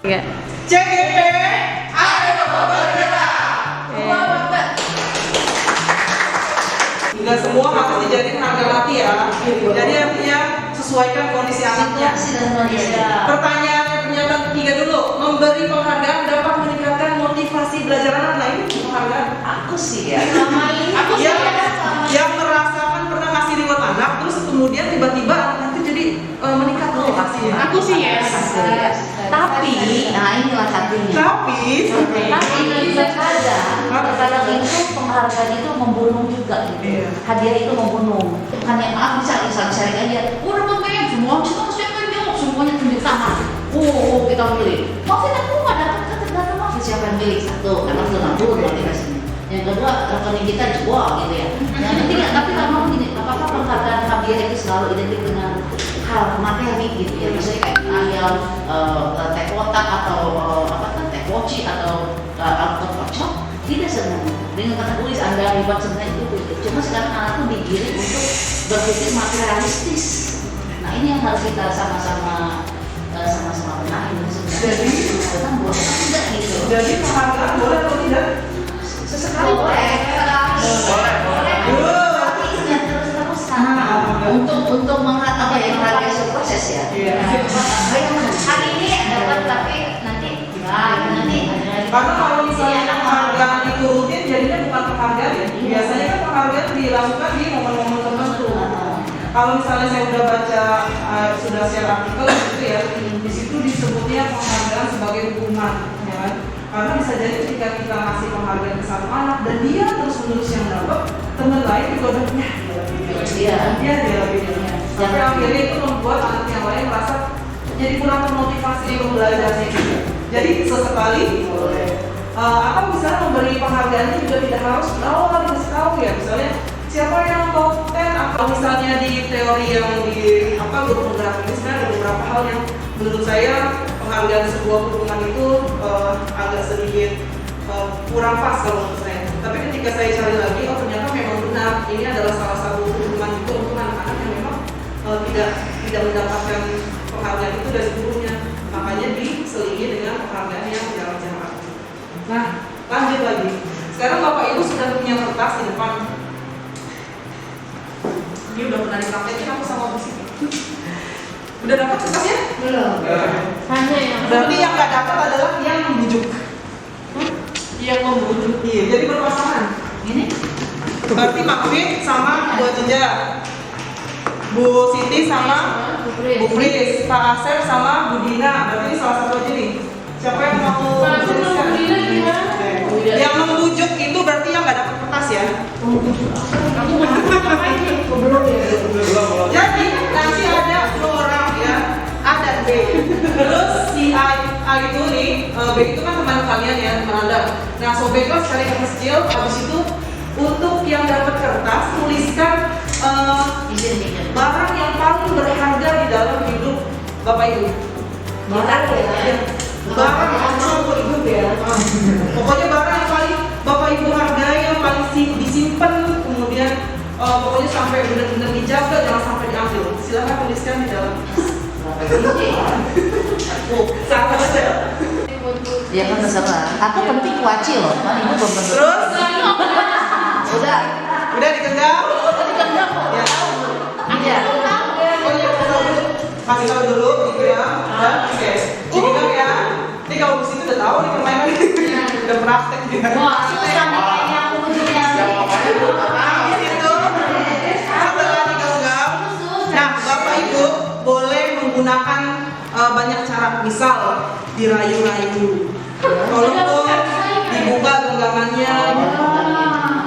Enggak. CGP, ayo bergerak. Enggak semua harus dijadiin harga mati ya. Jadi artinya sesuaikan kondisi anaknya. Pertanyaan pernyataan ketiga dulu. Memberi penghargaan dapat meningkatkan motivasi belajar anak. Nah ini penghargaan. Aku sih ya. Aku yang merasakan pernah ngasih reward anak, terus kemudian tiba-tiba anak itu jadi meningkat motivasinya. Aku sih ya. Tapi, nah inilah satunya. Tapi kadang itu penghargaan itu membunuh juga gitu. Iya. Hadiah itu membunuh. Hanya bisa sharing aja. Dapat banyak semua, kita siapa yang jawab semuanya tunjuk tangan. Kita pilih. Maksudnya aku nggak dapat maksud siapa yang pilih satu, karena sudah nabur motivasinya. Yang kedua rekening kita jual gitu ya. Yang ketiga tapi kamu gini, apakah penghargaan hadiah itu selalu identik dengan hal materi gitu ya? Misalnya kayak ayam, teh kotak atau teh poci atau kocok. Tidak sebenarnya. Dengan kata tulis Anda hebat sebenarnya itu. Cuma sekarang anak tuh digiring untuk berpikir materialistis. Nah ini yang harus kita sama-sama benahi sebenarnya. Jadi kita buat tidak gitu. Jadi penghargaan boleh atau tidak? Sesekali boleh. Untuk menghargai proses ya. Hari ini dapat tapi nanti Karena kalau misalnya penghargaan itu rutin, jadinya bukan penghargaan ya. Biasanya kan penghargaan dilakukan di momen-momen tertentu. Kalau misalnya saya udah baca, sudah share artikel gitu ya, di situ disebutnya penghargaan sebagai hukuman, ya kan? Karena bisa jadi ketika kita ngasih penghargaan ke satu anak dan dia terus-menerus yang dapat, teman lain juga udah dia lebih. Sampai akhirnya itu membuat anak yang lain merasa jadi kurang termotivasi untuk belajarnya juga. Jadi sesekali boleh. Atau misalnya memberi penghargaan itu juga tidak harus awal dikasih tahu ya. Misalnya siapa yang top 10 atau misalnya di teori yang di guru penggerak ini sebenarnya ada beberapa hal yang menurut saya penghargaan sebuah hubungan itu agak sedikit kurang pas kalau menurut saya. Tapi ketika saya cari lagi, oh ternyata memang benar ini adalah salah satu hubungan juga untuk anak-anak yang memang tidak mendapatkan penghargaan itu dari gurunya. Makanya diselingi dengan penghargaan yang jarak-jarak. Nah, lanjut lagi. Sekarang Bapak Ibu sudah punya kertas di depan. Ini udah pernah dipraktekin aku sama Bu Siti. Udah dapat kertasnya? belum. Hanya yang Berarti yang nggak dapat adalah yang membujuk. yang membunuh. Iya, jadi berpasangan. Ini Berarti Makfit sama Bu Jinja, Bu Siti sama Bu Pris, Pak Asep sama Bu Dina. Berarti ini salah satu aja nih. Siapa yang mau menjelaskan? Yang membujuk itu berarti yang nggak dapat kertas ya. Jadi nanti ada dua orang ya, A dan B. Terus si A itu nih, B itu kan teman kalian ya, teman Anda. Nah, sobeklah sekali yang kecil. Habis itu untuk yang dapat kertas tuliskan barang yang paling berharga di dalam hidup Bapak Ibu. Barang yang paling hidup ya. Pokoknya barang yang paling Bapak Ibu hargai, yang paling disimpan, kemudian pokoknya sampai benar-benar dijaga, jangan sampai diambil. Silakan tuliskan di dalam. Sangat saja. ya kan terserah. Aku penting kuaci loh, kan ibu belum tentu. Terus Udah digenggam. Ya. iya. Oh iya, kasih tahu dulu, digenggam. Oke. Digenggam ya. Ini kalau di situ udah tahu nih permainan ini. Udah praktek juga. Wah, susah nih kayaknya aku punya. Habis itu setelah digenggam, nah Bapak Ibu boleh menggunakan banyak cara, misal dirayu-rayu, tolong dibuka genggamannya,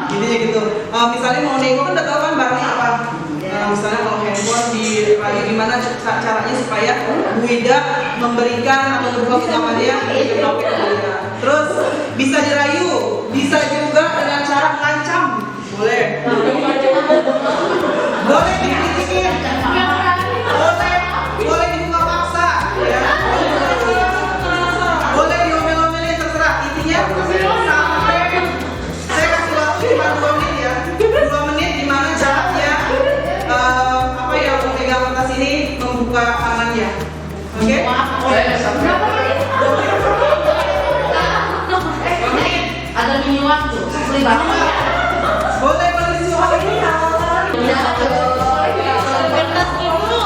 intinya gitu. Misalnya mau nego kan udah tahu kan barangnya apa. Misalnya kalau handphone dirayu gimana caranya supaya Bu Ida memberikan atau membuka genggamannya. Terus bisa dirayu, bisa juga dengan cara mengancam, boleh. Boleh dikritikin, boleh dibuka paksa, ya. Boleh diomel-omelin, terserah. Intinya sampai saya kasih waktu cuma 2 menit ya. 2 menit dimana caranya memegang kertas ini membuka tangannya. Oke? Berapa menit? Ada minuman tuh, beli banget. Boleh beli semua ini awal-awal. Ya, Pentas itu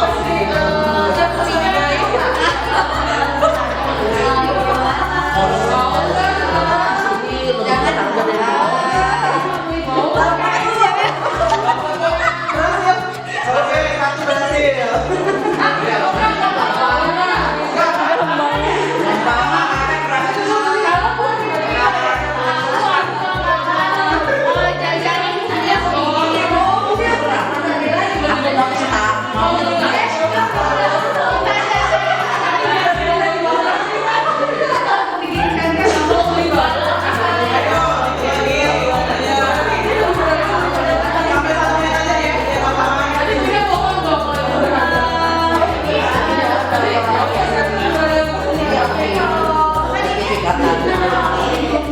Oke, satu berhasil. Sampai 1 menit aja ya, biar lama-lama.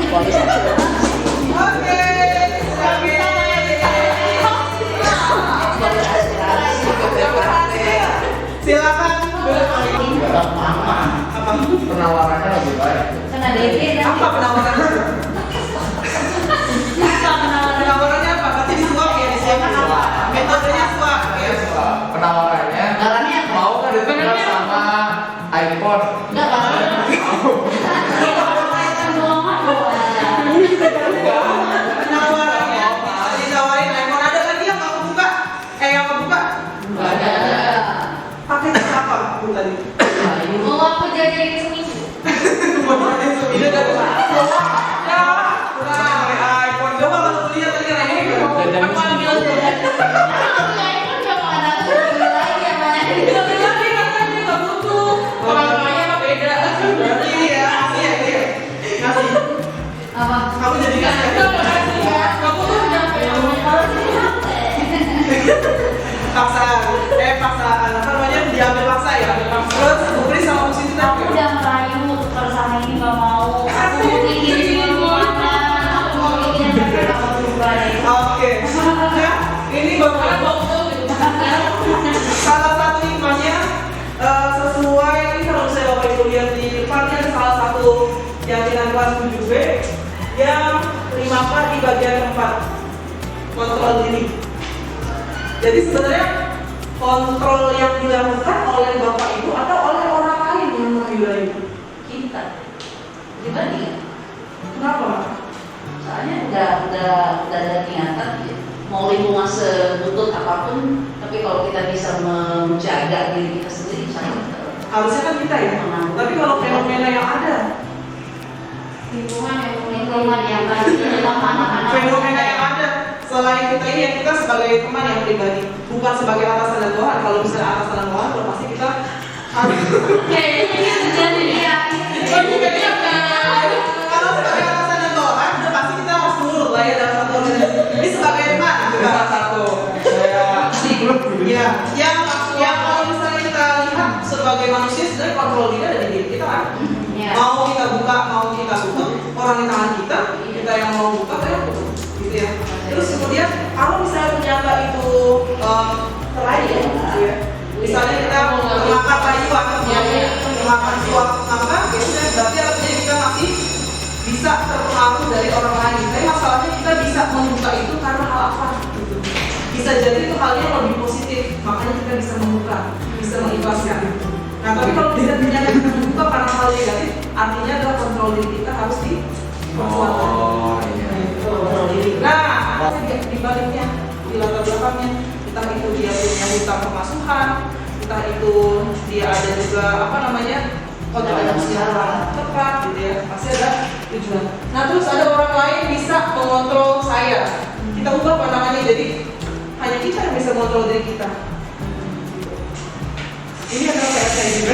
Oke, silakan. Apa? Penawarannya lebih baik. Kena DP dan Apa penawarannya? Penawarannya apa? Berarti disuap ya, disuap. Metodenya suap ya. Penawarannya Barangnya mau nggak ditukar sama iPhone? enggak barangnya. Penawarannya ditawarin iPhone, ada lagi yang kamu buka? Yang kamu buka? Enggak ada. Paketnya apa bu tadi? mau aku jajarin seminggu. Ini udah buka. Ya, nah, iPhone coba kalau lihat tadi ini. Jajan Aku ambil aja. Ambil lagi katanya nggak butuh. Orang lainnya mah beda. Berarti ya, iya. Ngasih. Apa? Kamu jadi ngasih. Kamu tuh paksaan, paksaan. Apa namanya? Diambil paksa ya. Terus Bukri sama Musi itu Aku udah merayu tukar sama ini nggak mau. Aku mau bikin makan. Aku mau bikin apa berubah deh. Oke. Nah, ini bapak salah satu hikmahnya sesuai ini kalau saya bapak ibu lihat di depannya ada salah satu keyakinan kelas 7B yang 5K di bagian 4 kontrol diri. Jadi sebenarnya kontrol yang dilakukan oleh bapak ibu atau oleh orang lain yang menilai Kita dibanding. kenapa? Soalnya udah ada niatan ya. Mau lingkungan sebutut apapun, tapi kalau kita bisa menjaga diri kita sendiri, misalnya Harusnya kan kita ya. Tapi kalau fenomena yang ada, Lingkungan yang baik dalam anak-anak. fenomena yang ada selain kita ini, yang kita sebagai teman yang pribadi, bukan sebagai atasan dan bawahan. Kalau misalnya atasan dan bawahan, udah pasti kita harus. Kalau sebagai atasan dan bawahan, udah pasti kita harus nurut lah ya dalam satu organisasi. Ini sebagai teman juga satu. Ya, yang kalau misalnya kita lihat sebagai manusia, sebenarnya kontrol diri ada di diri kita kan. Ya. Mau kita buka, mau kita tutup, orang di tangan kita yang mau buka, kayak tutup, gitu ya. Terus kemudian kalau misalnya ternyata itu terlalu, gitu ya. Misalnya kita memakan rayuan, memakan suap makan, ya sudah berarti artinya kita masih bisa terpengaruh dari orang lain. Tapi masalahnya kita bisa membuka itu karena hal apa? Gitu. Bisa jadi itu halnya lebih positif, makanya kita bisa membuka, bisa mengikhlaskan. Nah, tapi kalau tidak ternyata kita membuka karena hal negatif, artinya adalah kontrol diri kita harus diperkuatkan. Kontrol diri. Nah, di baliknya, di latar belakangnya, entah itu dia punya hutang pemasukan, entah itu dia ada juga apa namanya kontrol secara tepat, gitu ya. Pasti ada tujuan. Nah, terus ada orang lain bisa mengontrol saya. Kita ubah pandangannya jadi hanya kita yang bisa mengontrol diri kita. Ini adalah PR saya juga.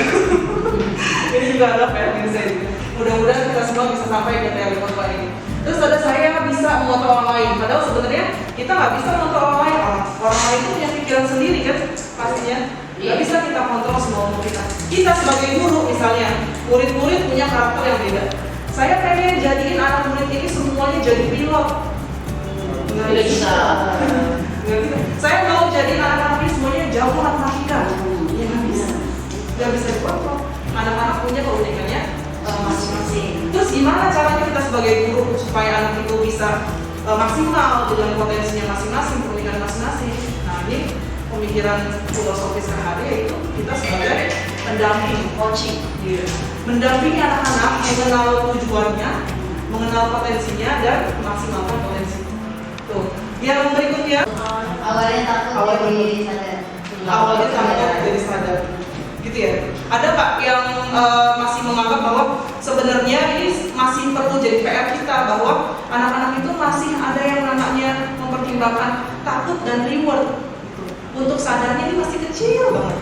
Ini juga adalah PR saya juga. Mudah-mudahan kita semua bisa sampai ke teori kontrol ini. Terus ada saya bisa mengontrol orang lain. Padahal sebenarnya kita nggak bisa mengontrol orang lain. Orang lain itu punya pikiran sendiri kan, pastinya. Nggak bisa kita kontrol semua umur kita. Kita sebagai guru misalnya, murid-murid punya karakter yang beda. Saya pengen jadiin anak murid ini semuanya jadi pilot. Nggak Tidak bisa. Nggak bisa. Saya mau jadiin anak-anak ini semuanya jago matematika. Ya nggak bisa dikontrol. Anak-anak punya keunikannya sebagai guru supaya anak itu bisa maksimal dengan potensinya masing-masing, pemikiran masing-masing. Nah ini pemikiran filosofis sehari yaitu kita sebagai pendamping, coaching, mendampingi anak-anak mengenal tujuannya, mengenal potensinya dan memaksimalkan potensi. Tuh, yang berikutnya Awalnya takut jadi sadar. awalnya takut jadi sadar, gitu ya. Ada Pak yang masih menganggap bahwa sebenarnya ini masih perlu jadi PR kita bahwa anak-anak itu masih ada yang namanya mempertimbangkan takut dan reward. Untuk sadarnya ini masih kecil banget.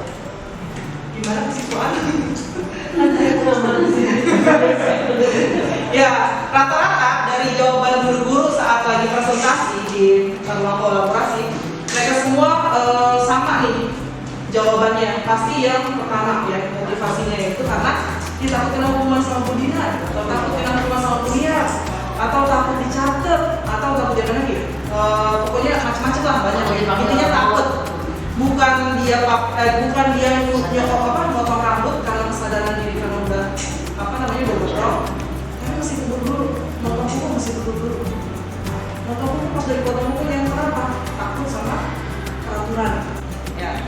Gimana kesimpulannya? Ya, rata-rata dari jawaban guru-guru saat lagi presentasi di ruang kolaborasi, mereka semua sama nih jawabannya. Pasti yang pertama ya, motivasinya itu karena dia takut kena hukuman sama Bu Dina, atau takut kena hukuman sama Bu Nia, atau takut dicatat, atau takut dia lagi. Pokoknya macam-macam lah, banyak. Intinya takut. Bukan dia motong rambut karena kesadaran diri karena udah udah berperang. Tapi masih buru-buru, motong kuku masih buru-buru. Motong kuku pas dari potong kuku yang kenapa? Takut sama peraturan. Ya.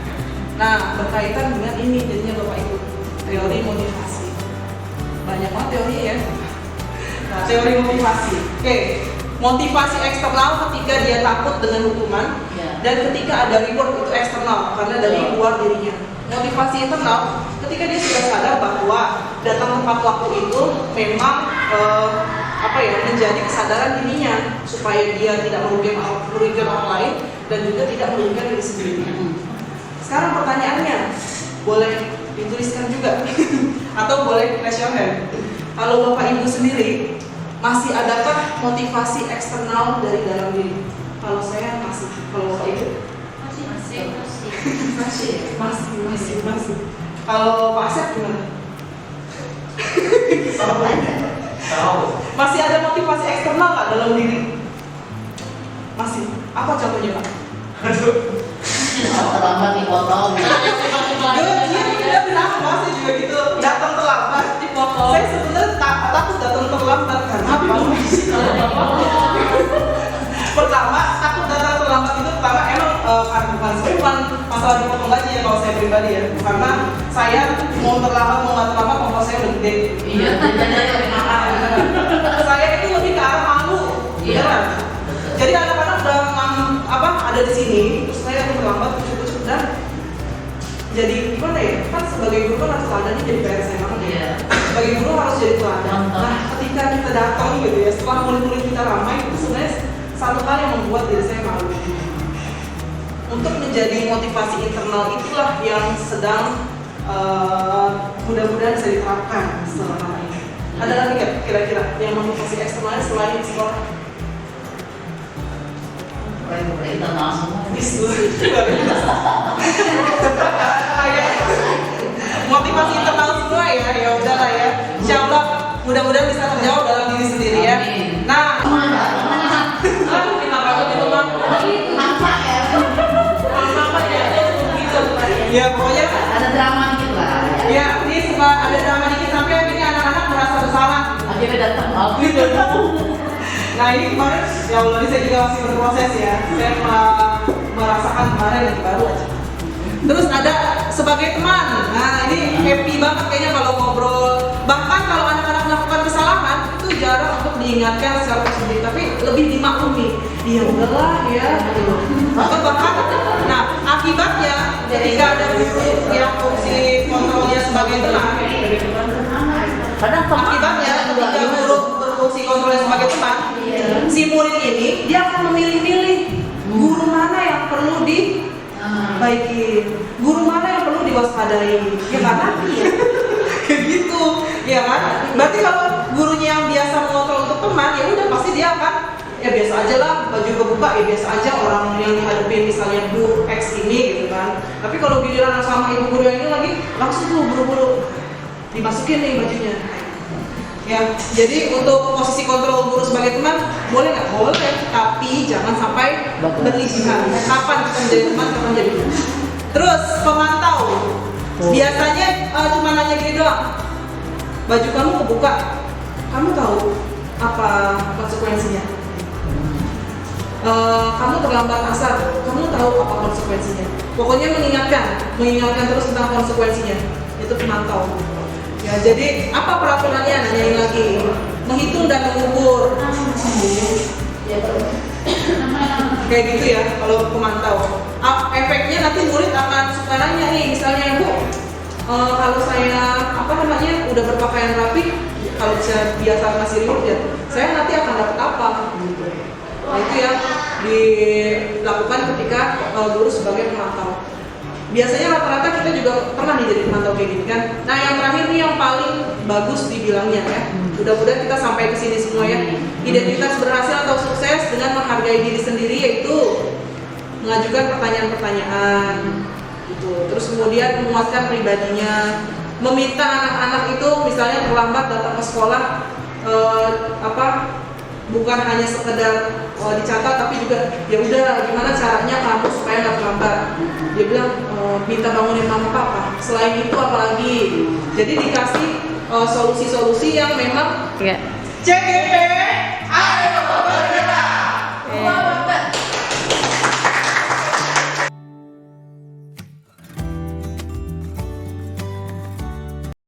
Nah, berkaitan dengan ini jadinya Bapak Ibu, teori motivasi. Banyak banget teori ya. Nah, teori motivasi. Oke. Motivasi eksternal ketika dia takut dengan hukuman, dan ketika ada reward itu eksternal karena dari luar dirinya. Motivasi internal ketika dia sudah sadar bahwa datang tepat waktu itu memang menjadi kesadaran dirinya supaya dia tidak merugikan orang lain dan juga tidak merugikan diri sendiri. Sekarang pertanyaannya, boleh dituliskan juga atau boleh raise your hand. Kalau Bapak Ibu sendiri, masih adakah motivasi eksternal dari dalam diri? Kalau saya masih, kalau Bapak Ibu? Masih. Kalau Pak Asep gimana? Masih ada motivasi eksternal nggak dalam diri? Masih. Apa contohnya Pak? Terlambat dipotong. Dia bilang masih juga gitu. Datang terlambat dipotong. Saya sebenarnya takut datang terlambat karena apa? Pertama, takut datang terlambat itu pertama emang bukan masalah dipotong gaji ya kalau saya pribadi ya. Karena saya mau terlambat mau nggak terlambat kompor saya udah gede. Iya. Saya itu lebih ke arah malu. Iya. Jadi anak-anak udah ada di sini, terus saya terlambat cukup dan jadi gimana ya? Kan sebagai guru kan harus teladannya jadi PR saya banget ya. Sebagai guru harus jadi teladan. Nah, ketika kita datang gitu ya, setelah murid-murid kita ramai itu sebenarnya satu hal yang membuat diri saya malu. Untuk menjadi motivasi internal itulah yang sedang mudah-mudahan bisa diterapkan setelah lama ini. Ada lagi nggak kira-kira yang motivasi eksternalnya selain sekolah? Internal semua. Motivasi internal semua ya udahlah ya. Insyaallah mudah-mudahan bisa terjawab dalam diri sendiri ya. Nah, kita takut itu bang. Apa ya? Gitu. Ya pokoknya Ada drama dikit lah. ya ini ada drama dikit sampai ini anak-anak merasa bersalah. Akhirnya datang. Nah ini kemarin, ya Allah ini saya juga masih berproses ya. Saya merasakan kemarin yang baru aja. Terus ada sebagai teman. Nah ini happy banget kayaknya kalau ngobrol. Bahkan kalau anak-anak melakukan kesalahan itu jarang untuk diingatkan secara positif, tapi lebih dimaklumi. Ya udahlah ya. Atau bahkan, nah akibatnya ketika ada guru yang fungsi kontrolnya sebagai teman, akibatnya ketika guru berfungsi kontrolnya sebagai teman, si murid ini dia akan memilih-milih guru mana yang perlu dibaiki, guru mana yang perlu diwaspadai, ya karena kayak gitu, ya kan? Berarti kalau gurunya yang biasa mengontrol untuk teman, ya udah pasti dia akan ya biasa aja lah, baju kebuka ya biasa aja orang yang dihadapin misalnya Bu X ini gitu kan. Tapi kalau giliran sama ibu guru yang ini lagi langsung tuh buru-buru dimasukin nih bajunya. Ya, jadi untuk posisi kontrol guru sebagai teman boleh nggak? Boleh, tapi jangan sampai berlebihan. Kapan kita menjadi teman, kapan jadi teman. Terus pemantau, biasanya cuma nanya gini doang. Baju kamu kebuka, kamu tahu apa konsekuensinya. Kamu terlambat asar, kamu tahu apa konsekuensinya. Pokoknya mengingatkan terus tentang konsekuensinya. Itu pemantau. Ya, jadi apa peraturannya? Nanyain lagi. Menghitung dan mengukur. Kayak gitu ya, kalau pemantau. Efeknya nanti murid akan suka nanya nih, misalnya Bu, kalau saya udah berpakaian rapi, kalau bisa biasa ngasih reward ya, saya nanti akan dapat apa? Gitu. Nah itu yang dilakukan ketika guru sebagai pemantau. Biasanya rata-rata kita juga pernah nih jadi pemantau kayak gini kan. Nah yang terakhir nih yang paling bagus dibilangnya ya. Mudah-mudahan kita sampai ke sini semua ya. Identitas berhasil atau sukses dengan menghargai diri sendiri, yaitu mengajukan pertanyaan-pertanyaan gitu. Terus kemudian memuaskan pribadinya, meminta anak-anak itu misalnya terlambat datang ke sekolah bukan hanya sekedar dicatat, tapi juga ya udah gimana caranya kamu supaya nggak terlambat. Dia bilang minta bangunin mama papa. Selain itu apalagi, jadi dikasih solusi-solusi yang memang CGP ayo